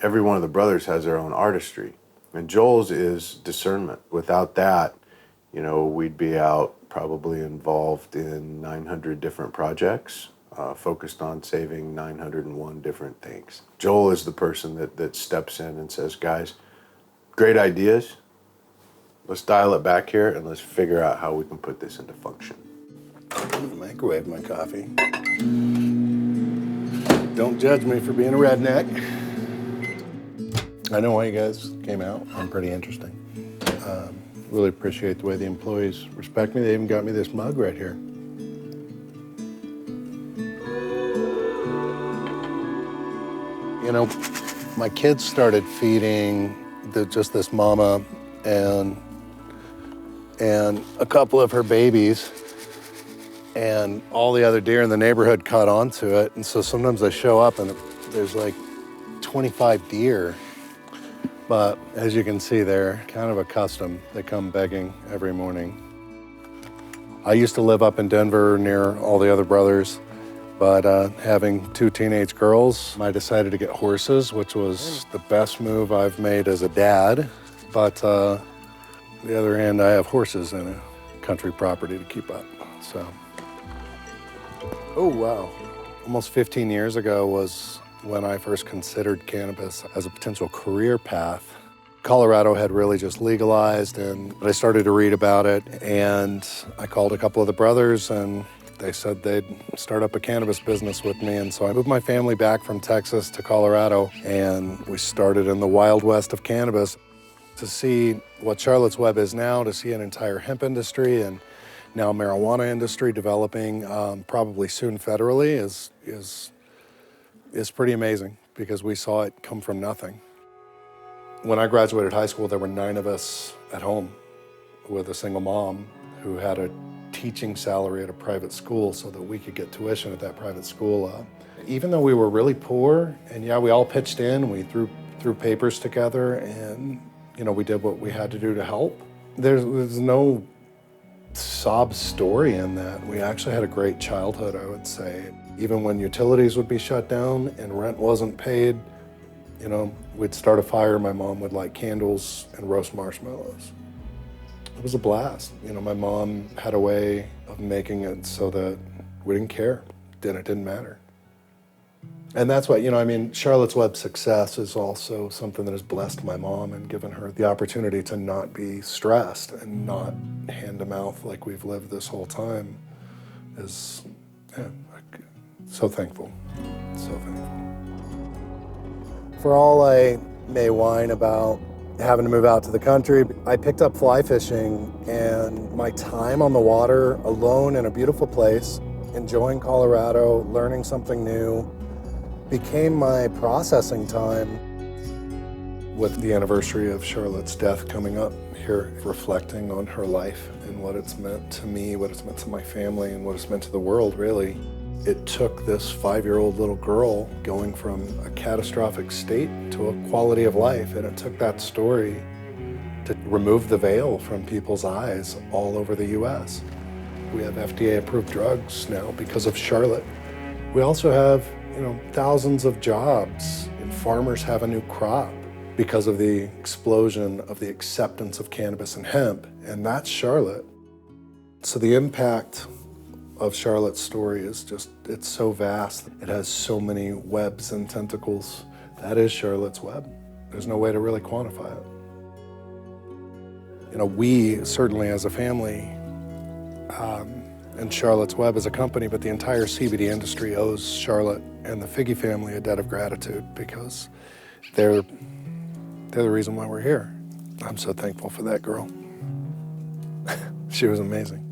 Every one of the brothers has their own artistry, and Joel's is discernment. Without that, we'd be out probably involved in 900 different projects, focused on saving 901 different things. Joel is the person that steps in and says, guys, great ideas. Let's dial it back here and let's figure out how we can put this into function. I'm gonna microwave my coffee. Don't judge me for being a redneck. I know why you guys came out. I'm pretty interesting. Really appreciate the way the employees respect me. They even got me this mug right here. My kids started feeding just this mama and a couple of her babies, and all the other deer in the neighborhood caught on to it. And so sometimes I show up and there's like 25 deer. But as you can see, they're kind of accustomed. They come begging every morning. I used to live up in Denver near all the other brothers, but having 2 teenage girls, I decided to get horses, which was the best move I've made as a dad. But on the other hand, I have horses and a country property to keep up, so. Oh, wow. Almost 15 years ago was when I first considered cannabis as a potential career path. Colorado had really just legalized, and I started to read about it, and I called a couple of the brothers, and they said they'd start up a cannabis business with me. And so I moved my family back from Texas to Colorado, and we started in the Wild West of cannabis. To see what Charlotte's Web is now, to see an entire hemp industry and now marijuana industry developing, probably soon federally, is pretty amazing, because we saw it come from nothing. When I graduated high school, there were 9 of us at home with a single mom who had a teaching salary at a private school so that we could get tuition at that private school. Even though we were really poor, and yeah, we all pitched in, we threw papers together, and we did what we had to do to help. There's no sob story in that. We actually had a great childhood, I would say. Even when utilities would be shut down and rent wasn't paid, we'd start a fire. My mom would light candles and roast marshmallows. It was a blast. My mom had a way of making it so that we didn't care. It didn't matter. And that's what, Charlotte's Web's success is also something that has blessed my mom and given her the opportunity to not be stressed and not hand to mouth like we've lived this whole time. So thankful, so thankful. For all I may whine about having to move out to the country, I picked up fly fishing, and my time on the water alone in a beautiful place, enjoying Colorado, learning something new, became my processing time. With the anniversary of Charlotte's death coming up here, reflecting on her life and what it's meant to me, what it's meant to my family, and what it's meant to the world, really. It took this 5-year-old little girl going from a catastrophic state to a quality of life, and it took that story to remove the veil from people's eyes all over the US. We have FDA-approved drugs now because of Charlotte. We also have, thousands of jobs, and farmers have a new crop because of the explosion of the acceptance of cannabis and hemp, and that's Charlotte. So the impact of Charlotte's story is it's so vast. It has so many webs and tentacles. That is Charlotte's Web. There's no way to really quantify it. We certainly as a family, and Charlotte's Web as a company, but the entire CBD industry owes Charlotte and the Figgy family a debt of gratitude, because they're the reason why we're here. I'm so thankful for that girl. She was amazing.